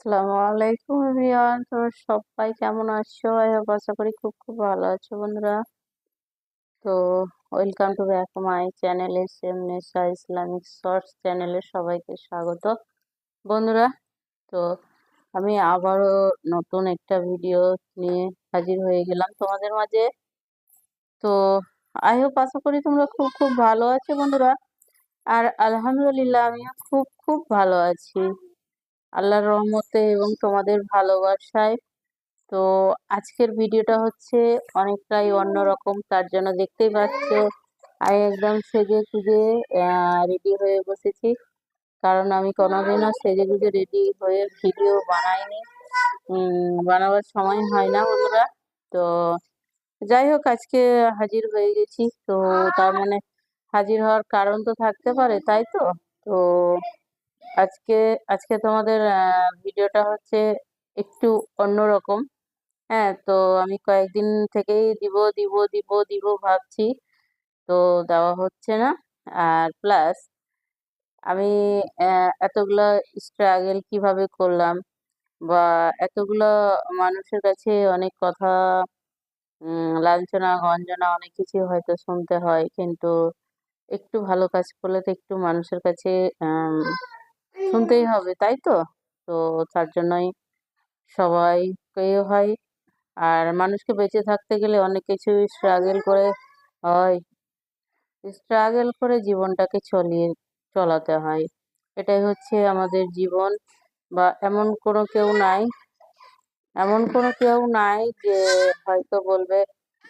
আসসালামু আলাইকুম এভরিওয়ান। তোমরা সবাই কেমন আছো? আশা করি খুব ভালো আছো বন্ধুরা। তো welcome to back my channel SM নেশা ইসলামিক শর্টস চ্যানেলে সবাইকে স্বাগত বন্ধুরা। তো আমি আবারও নতুন একটা ভিডিও নিয়ে হাজির হয়ে গেলাম তোমাদের মাঝে। তো আশা করি তোমরা খুব ভালো আছো বন্ধুরা। আর আলহামদুলিল্লাহ আমিও খুব ভালো আছি আল্লাহর রহমতে এবং তোমাদের ভালোবাসায়। তো আজকের ভিডিওটা হচ্ছে অনেকটাই অন্যরকম, তার জন্য দেখতেই পাচ্ছ আমি একদম সেজে গুজে রেডি হয়ে বসেছি, কারণ আমি কোনোদিনও সেজে গুজে রেডি হয়ে ভিডিও বানাইনি। বানাবার সময় হয় না বন্ধুরা। তো যাই হোক, আজকে হাজির হয়ে গেছি। তো তার মানে হাজির হওয়ার কারণ তো থাকতে পারে, তাই তো। তো আজকে আজকে তোমাদের ভিডিওটা হচ্ছে একটু অন্যরকম। হ্যাঁ, তো আমি কয়েকদিন থেকেই দিব দিব দিব দিব ভাবছি, তো দেওয়া হচ্ছে না। আর প্লাস আমি এতগুলো স্ট্রাগল কিভাবে করলাম, বা এতগুলো মানুষের কাছে অনেক কথা, লাঞ্ছনা গঞ্জনা অনেক কিছু হয়তো শুনতে হয়, কিন্তু একটু ভালো কাজ করলে তো একটু মানুষের কাছে আম, শুনতেই হবে, তাই তো। তো তার জন্যই সবাইকে হয়। আর মানুষকে বেঁচে থাকতে গেলে অনেক কিছু স্ট্রাগল করে হয়, স্ট্রাগল করে জীবনটাকে চলাতে হয়। এটাই হচ্ছে আমাদের জীবন। বা এমন কোনো কেউ নাই যে হয়তো বলবে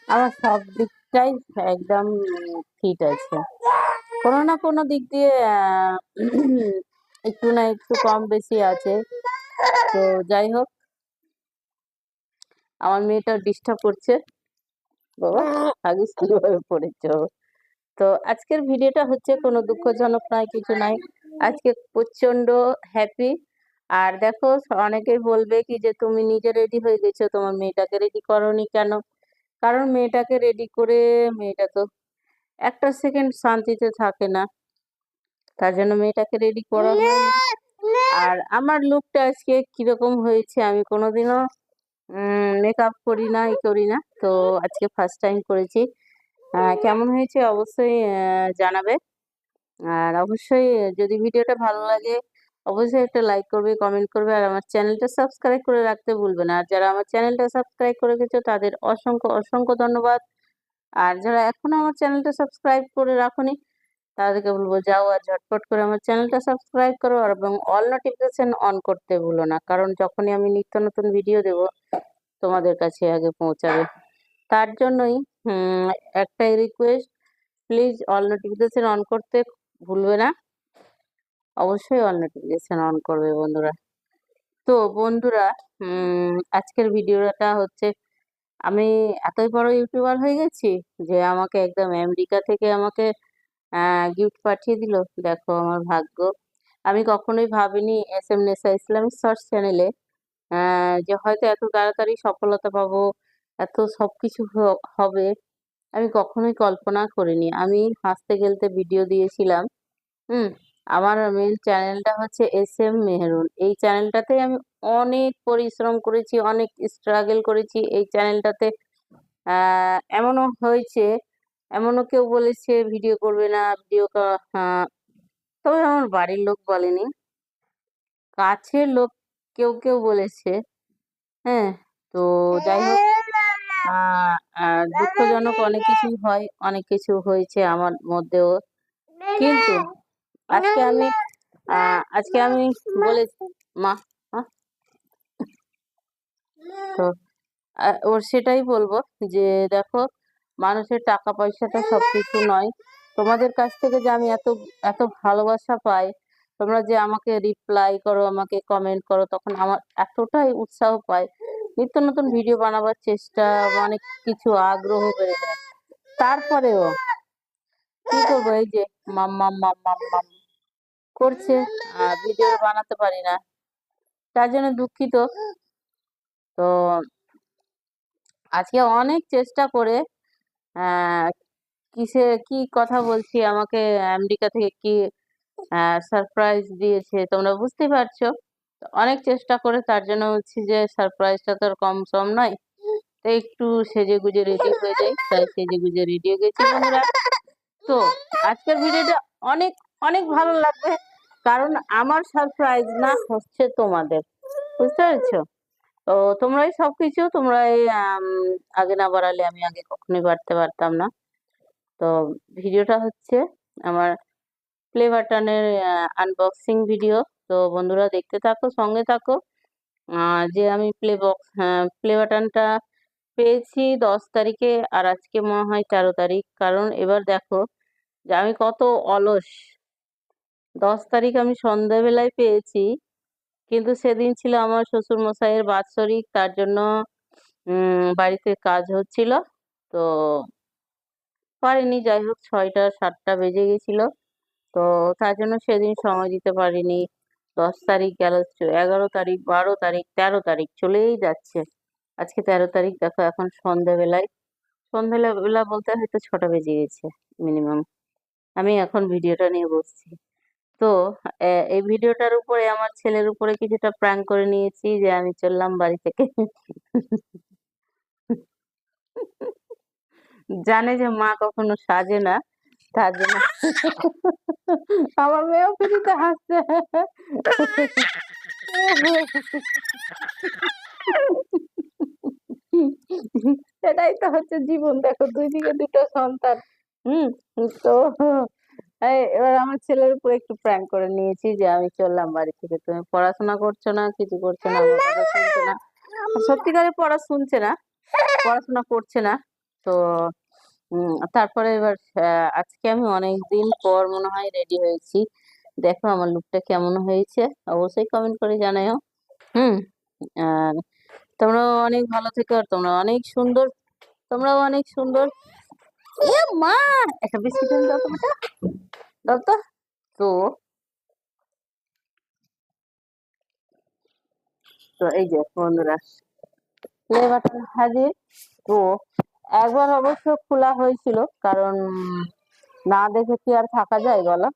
আমার সব দিকটাই একদম ফিট আছে। কোনো না কোনো দিক দিয়ে একটু না একটু কম বেশি আছে। তো যাই হোক, আমার মেয়েটা ডিস্টার্ব করছে। বাবা, হাগিস কিভাবে পড়েছ? তো আজকের ভিডিওটা হচ্ছে কোনো দুঃখজনক নয়, কিছু নাই। আজকে প্রচন্ড হ্যাপি। আর দেখো, অনেকেই বলবে কি যে তুমি নিজে রেডি হয়ে গেছো, তোমার মেয়েটাকে রেডি করোনি কেন? কারণ মেয়েটাকে রেডি করে মেয়েটা তো একটা সেকেন্ড শান্তিতে থাকে না, তার জন্য মেয়েটাকে রেডি করা হয়নি। আর আমার লুকটা আজকে কিরকম হয়েছে, আমি কোনোদিনও মেকআপ করি না, করি না। তো আজকে ফার্স্ট টাইম করেছি। কেমন হয়েছে অবশ্যই জানাবে। আর অবশ্যই যদি ভিডিওটা ভালো লাগে অবশ্যই একটা লাইক করবে, কমেন্ট করবে, আর আমার চ্যানেলটা সাবস্ক্রাইব করে রাখতে ভুলবে না। আর যারা আমার চ্যানেলটা সাবস্ক্রাইব করে গেছো তাদের অসংখ্য অসংখ্য ধন্যবাদ। আর যারা এখনো আমার চ্যানেলটা সাবস্ক্রাইব করে রাখোনি তাদেরকে বলবো যাও আর ঝটপট করে আমার চ্যানেলটা সাবস্ক্রাইব করো, আর এবং অল নোটিফিকেশন অন করতে ভুলো না, কারণ যখনই আমি নিত্য নতুন ভিডিও দেব তোমাদের কাছে আগে পৌঁছাবে। তার জন্যই একটাই request, please all notification on করতে ভুলবে না। অবশ্যই অল নোটিফিকেশন অন করবে বন্ধুরা। তো বন্ধুরা, আজকের ভিডিওটা হচ্ছে আমি এতই বড় ইউটিউবার হয়ে গেছি যে আমাকে একদম আমেরিকা থেকে আমাকে গিফট পাঠিয়ে দিল। দেখো আমার ভাগ্য। আমি কখনোই ভাবিনি S M Nesa Islamic shorts চ্যানেলে যে হয়তো এত তাড়াতাড়ি সফলতা পাবো, এত সবকিছু হবে। আমি কখনোই কল্পনা করিনি। আমি হাসতে খেলতে ভিডিও দিয়েছিলাম। হুম আমার মেন চ্যানেলটা হচ্ছে এস এম মেহরুন। এই চ্যানেলটাতে আমি অনেক পরিশ্রম করেছি, অনেক স্ট্রাগল করেছি এই চ্যানেলটাতে। এমনও হয়েছে, এমনও কেউ বলেছে ভিডিও করবে না, তবে আমার বাড়ির লোক বলেনি, কাছের লোক কেউ কেউ বলেছে। হ্যাঁ, তো যাই হোক, দুঃখজনক অনেক কিছুই হয়, অনেক কিছু হয়েছে আমার মধ্যেও। কিন্তু আজকে আমি বলেছি মা, হ্যাঁ, তো ওর সেটাই বলবো যে দেখো, মানুষের টাকা পয়সাটা সবকিছু নয়। তোমাদের কাছ থেকে যে আমি এত এত ভালোবাসা পাই, তোমরা যে আমাকে রিপ্লাই করো, আমাকে কমেন্ট করো, তখন আমার এতটাই উৎসাহ পাই, নিত্য নতুন ভিডিও বানাবার চেষ্টা, অনেক কিছু আগ্রহ বেড়ে যায়। তারপরেও কি করবো, এই যে মাম্মাম মাম্মাম মাম করছে, ভিডিও বানাতে পারি না, তার জন্য দুঃখিত। তো আজকে অনেক চেষ্টা করে আহ কি কথা বলছি, আমাকে আমেরিকা থেকে কি সারপ্রাইজ দিয়েছে তোমরা বুঝতেই পারছো। তো অনেক চেষ্টা করে তার জন্য হচ্ছে যে সারপ্রাইজটা তো আর কম সম নয়, তো একটু সেজে গুজে রেডি হয়ে যাই, তাই সেজে গুজে রেডি হয়ে গেছি বন্ধুরা। তো আজকের ভিডিওটা অনেক অনেক ভালো লাগবে, কারণ আমার সারপ্রাইজ না হচ্ছে তোমাদের, বুঝতে পেরেছো? তো তোমরাই সবকিছু, তোমরাই আগে না বাড়ালে আমি আগে কখনোই বাড়তে পারতাম না। তো ভিডিওটা হচ্ছে আমার প্লে বাটনের আনবক্সিং ভিডিও। তো বন্ধুরা দেখতে থাকো, সঙ্গে থাকো। যে আমি প্লে বাটনটা পেয়েছি 10 তারিখে, আর আজকে মনে হয় 13 তারিখ। কারণ এবার দেখো যে আমি কত অলস। 10 তারিখ আমি সন্ধ্যাবেলায় পেয়েছি, কিন্তু সেদিন ছিল আমার শ্বশুর মশাইয়ের বাৎসরিক, তার জন্য বাড়িতে কাজ হচ্ছিল, তো পারিনি। যাই হোক 6টা 7টা বেজে গেছিল, তো তার জন্য সেদিন সময় দিতে পারিনি। 10 তারিখ গেল, 11 তারিখ, 12 তারিখ, 13 তারিখ চলেই যাচ্ছে। আজকে 13 তারিখ, দেখো এখন সন্ধ্যাবেলা বলতে হয়তো 6টা বেজে গেছে মিনিমাম, আমি এখন ভিডিওটা নিয়ে বসছি। তো এই ভিডিওটার উপরে আমার ছেলের উপরে কিছুটা প্র্যাঙ্ক করে নিয়েছি, যে আমি চললাম বাড়ি থেকে। জানে যে মা কখনো সাজে না, তার জন্য আমার মেয়েও ফ্রিতে হাসছে। এটাই তো হচ্ছে জীবন, দেখো দুই দিকে দুটো সন্তান। হুম। তো এবার আমার ছেলের উপর একটু প্র্যাঙ্ক করে নিয়েছি, যে আমি চললাম বাড়ি থেকে, তুমি পড়াশোনা করছো না, কিছু করছো না, আমার কথা শুনছো না। সত্যিকারে পড়া শুনছে না, পড়াশোনা করছে না। তো তারপরে এবার আজকে আমি অনেক দিন পর মনে হয় রেডি হয়েছি। দেখো আমার লুকটা কেমন হয়েছে, অবশ্যই কমেন্ট করে জানাও। হুম। আর তোমরাও অনেক ভালো থেকো, আর তোমরা অনেক সুন্দর, তোমরাও অনেক সুন্দর। এ মা, একটা বিস্কুট এনে দাও তো বেটা, দাও তো। তো তো এই যে বন্ধুরা, প্লে বাটন হাজির। তো একবার অবশ্য খোলা হয়েছিল, কারণ না দেখে কি আর থাকা যায় বলো?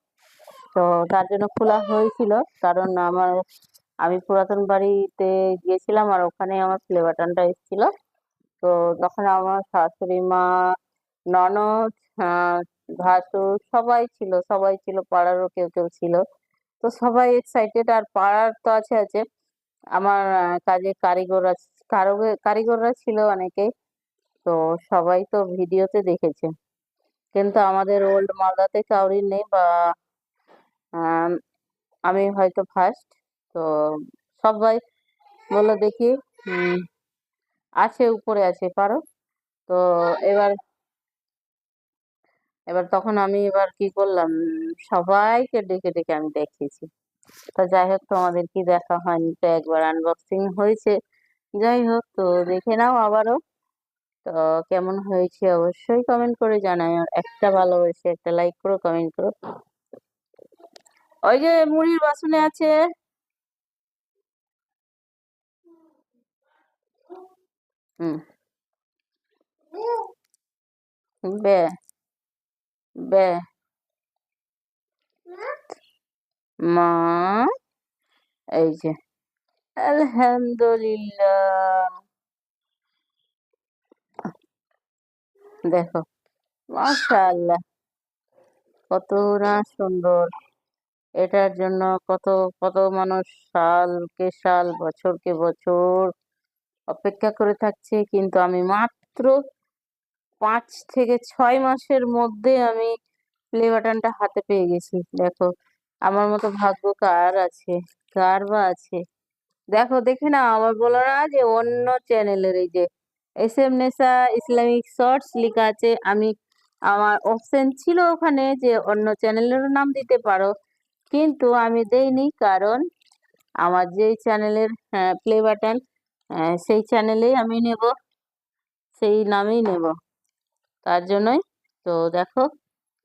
তো তার জন্য খোলা হয়েছিল, কারণ আমি পুরাতন বাড়িতে গিয়েছিলাম, আর ওখানে আমার প্লে বাটনটা এসেছিল। তো তখন আমার শাশুড়ি মা, ননদ, ভাসুর সবাই ছিল, পাড়ারও কেউ কেউ ছিল। তো সবাই এক্সাইটেড, আর পাড়ার তো আছে আছে, আমার কাজে কারিগররা ছিল অনেকেই। তো সবাই তো ভিডিওতে দেখেছে, কিন্তু আমাদের ওল্ড মালদাতে কাউরির নেই, বা আম, আমি হয়তো ফার্স্ট। তো সবাই বললো দেখি, উম, আছে উপরে আছে, পারো। তো এবার এবার তখন আমি এবার কি করলাম, সবাইকে ডেকে ডেকে আমি দেখিয়েছি। তো যাই হোক, তোমাদের কি দেখা হয়নি, তো একবার আনবক্সিং হয়েছে। যাই হোক, তো দেখে নাও আবারও। তো কেমন হয়েছে অবশ্যই কমেন্ট করে জানাই, আর একটা ভালোবেসে একটা লাইক করো, কমেন্ট করো। ওই যে মুড়ির বাসনে আছে। হুম। বে বে মা, এই যে আলহামদুলিল্লাহ, দেখো মাশাআল্লাহ, কত না সুন্দর। এটার জন্য কত কত মানুষ সাল বছরকে বছর অপেক্ষা করে থাকছে, কিন্তু আমি মাত্র 5 থেকে 6 মাসের মধ্যে আমি প্লে বাটনটা হাতে পেয়ে গেছি। দেখো আমার মতো ভাগ্য কার আছে, কার বা আছে? দেখো দেখে না, আবার বলো না যে অন্য চ্যানেলের। এই যে SM নেসা ইসলামিক শর্টস লেখা আছে, আমার অপশন ছিল ওখানে যে অন্য চ্যানেলেরও নাম দিতে পারো, কিন্তু আমি দেইনি, কারণ আমার যেই চ্যানেলের প্লে বাটন, সেই চ্যানেলেই আমি নেব, সেই নামেই নেব, তার জন্যই। তো দেখো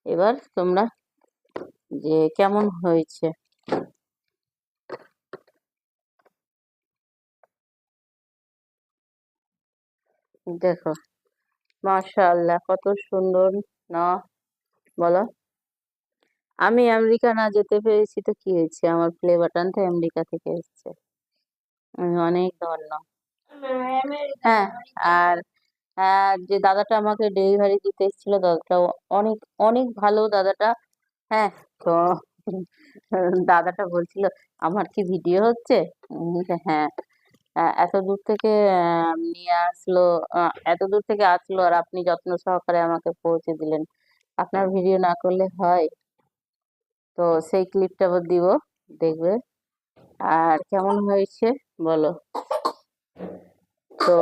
এবার তোমরা যে কেমন হয়েছে, দেখো মাশাআল্লাহ কত সুন্দর না, বলো? আমি আমেরিকা না যেতে পেরেছি তো কি হয়েছে, আমার প্লে বাটনটা আমেরিকা থেকে এসেছে। আমি অনেক ধন্য। হ্যাঁ, আর যে দাদাটা আমাকে ডেলিভারি দিতে এসেছিল দাদাটাও অনেক অনেক ভালো দাদাটা। হ্যাঁ, তো দাদাটা বলছিল আমার কি ভিডিও হচ্ছে? হ্যাঁ, এত দূর থেকে নিয়ে আসলো, এত দূর থেকে আসলো আর আপনি যত্ন সহকারে আমাকে পৌঁছে দিলেন। আপনার ভিডিও না করলে হয়? তো সেই ক্লিপটা আবার দিব, দেখবে। আর কেমন হয়েছে বলো। তো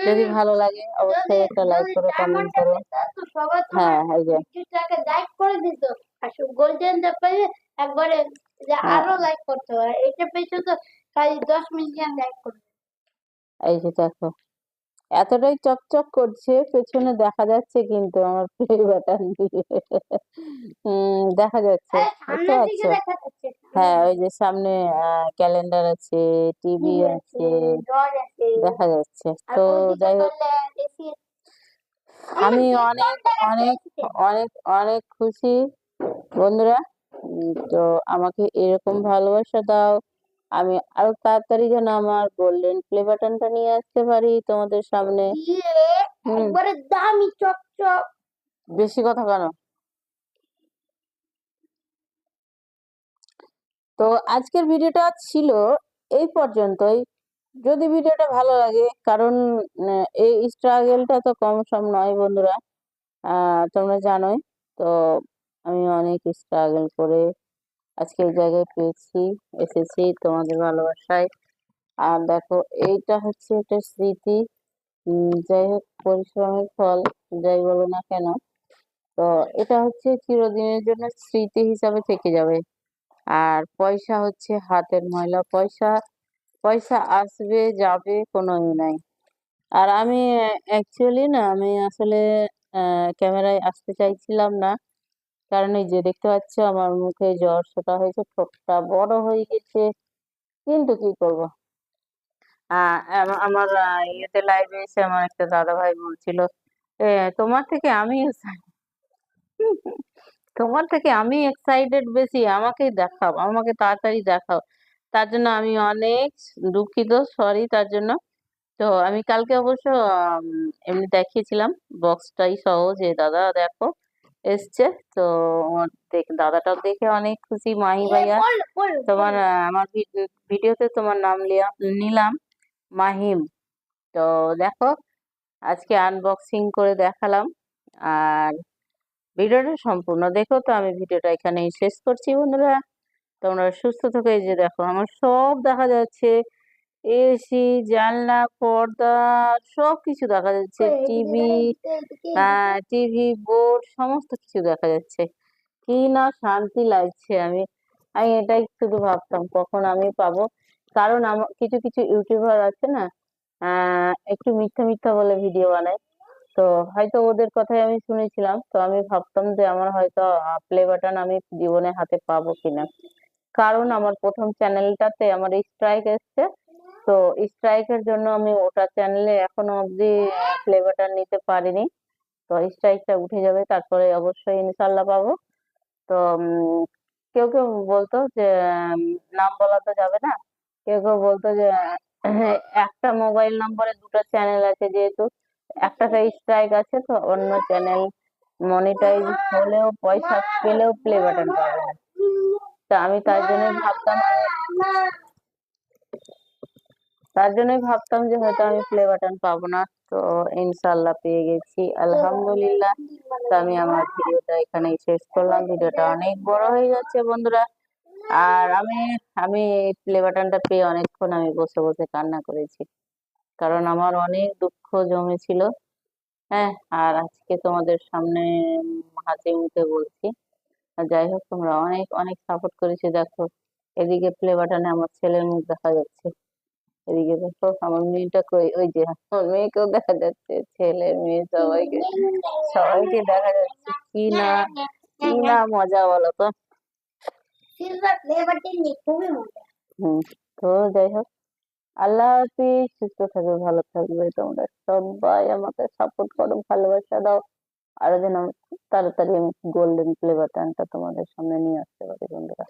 যদি ভালো লাগে অবশ্যই একটা লাইক করো, কমেন্ট করো। হ্যাঁ, এই যে লাইক করে দিত আর গোল্ডেনটা পেলে একবারে যে আরো লাইক করতে হয়, এটা পেয়েছো তো খালি 10 মিলিয়ন লাইক করবে। এই যে দেখো এতটাই চকচক করছে, পেছনে দেখা যাচ্ছে কিন্তু আমার প্লে বাটন দিয়ে দেখা যাচ্ছে, বুঝতে পারছো? হ্যাঁ, ওই যে সামনে ক্যালেন্ডার আছে, টিভি আছে, দেখা যাচ্ছে। তো যাই হোক, আমি অনেক অনেক অনেক অনেক খুশি বন্ধুরা। তো আমাকে এরকম ভালোবাসা দাও, আমি আরো তাড়াতাড়ি যেন আমার গোল্ডেন প্লে বাটনটা নিয়ে আসতে পারি তোমাদের সামনে। একবারে দামি চকচক। বেশি কথা কেন? তো আজকের ভিডিওটা ছিল এই পর্যন্তই। যদি ভিডিওটা ভালো লাগে, কারণ এই স্ট্রাগলটা তো কম সম নয় বন্ধুরা, তোমরা জানোই। তো আমি অনেক স্ট্রাগল করে আজকে এই জায়গায় পেয়েছি, এসেছি তোমাদের ভালোবাসায়। আর দেখো এইটা হচ্ছে একটা স্মৃতি, যাই হোক পরিশ্রমের ফল, যাই বলো না কেন। তো এটা হচ্ছে চিরদিনের জন্য স্মৃতি হিসাবে থেকে যাবে। আর পয়সা হচ্ছে হাতের ময়লা, পয়সা পয়সা আসবে যাবে, কোনো নাই। আর আমি অ্যাকচুয়ালি না, আমি আসলে ক্যামেরায় আসতে চাইছিলাম না, কারণ এই যে দেখতে পাচ্ছ আমার মুখে জ্বর শোটা হয়েছে, ঠোঁটটা বড় হয়ে গেছে। কিন্তু কি করব, আমার ইয়েতে লাইভে এসে আমার একটা দাদা ভাই বলছিল, তোমার থেকে আমি তোমার থেকে আমি এক্সাইটেড বেশি, আমাকে দেখাও, আমাকে তাড়াতাড়ি দেখাও। তার জন্য আমি অনেক দুঃখিত, সরি তার জন্য। তো আমি কালকে অবশ্য এমনি দেখিয়েছিলাম বক্সটাই সহ, যে দাদা দেখো এসছে। তো দাদাটাও দেখে অনেক খুশি, মাহি ভাইয়া তোমার আমার ভিডিওতে তোমার নাম নিলাম মাহিম। তো দেখো আজকে আনবক্সিং করে দেখালাম। আর ভিডিওটা সম্পূর্ণ দেখো। তো আমি ভিডিওটা এখানেই শেষ করছি বন্ধুরা, তোমরা সুস্থ থেকো। এই যে দেখো আমার সব দেখা যাচ্ছে, এসি, জানলা, পর্দা, সব কিছু দেখা যাচ্ছে, টিভি, টিভি বোর্ড, সমস্ত কিছু দেখা যাচ্ছে। কি না শান্তি লাগছে। আমি আমি এটাই শুধু ভাবতাম কখন আমি পাবো। কারণ আমার কিছু কিছু ইউটিউবার আছে না, একটু মিথ্যা মিথ্যা বলে ভিডিও বানায়। তো হয়তো ওদের কথাই আমি শুনেছিলাম, তো আমি ভাবতাম যে আমার হয়তো প্লে বাটন আমি জীবনে হাতে পাবো কিনা। কারণ আমার প্রথম চ্যানেলটাতে আমার স্ট্রাইক এসছে। তো স্ট্রাইকের জন্য আমি ওটা চ্যানেলে এখনো অব্দি প্লে বাটন নিতে পারিনি। তো স্ট্রাইকটা উঠে যাবে, তারপরে অবশ্যই ইনশাল্লাহ পাবো। তো কেউ কেউ বলতো যে নাম বলা তো যাবে না, কেউ কেউ বলতো যে একটা মোবাইল নম্বরে দুটো চ্যানেল আছে, যেহেতু একটাতে স্ট্রাইক আছে তো অন্য চ্যানেল মনিটাইজ হলেও পয়সা পেলেও প্লে বাটন পাবে না। তা আমি তার জন্যই ভাবতাম যে হয়তো আমি প্লে বাটন পাবো না। তো ইনশাল্লাহ পেয়ে গেছি, আলহামদুলিল্লাহ। তো আমি আমার ভিডিওটা এখানেই শেষ করলাম, ভিডিওটা অনেক বড় হয়ে যাচ্ছে বন্ধুরা। আর আমি আমি এই প্লে বাটনটা পেয়ে অনেকক্ষণ আমি বসে বসে কান্না করেছি, কারণ আমার অনেক দুঃখ জমেছিল। হ্যাঁ, আর আজকে তোমাদের সামনে হাসি মুখে বলছি। আর যাই হোক, তোমরা অনেক অনেক সাপোর্ট করেছে। দেখো এদিকে প্লে বাটনে আমার ছেলের মুখ দেখা যাচ্ছে, এদিকে দেখো আমার মেয়েটা কই, ওই যে আমার মেয়েকেও দেখা যাচ্ছে, ছেলে মেয়ে সবাইকে সবাইকে দেখা যাচ্ছে। কি না মজা বলো তো। হম। তো যাই হোক, আল্লাহ হাফিজ, সুস্থ থাকবে, ভালো থাকবে, তোমরা সবাই আমাকে সাপোর্ট করো, ভালোবাসা দাও। আরো যেন তাড়াতাড়ি আমি গোল্ডেন প্লে বাটনটা তোমাদের সামনে নিয়ে আসতে পারি বন্ধুরা।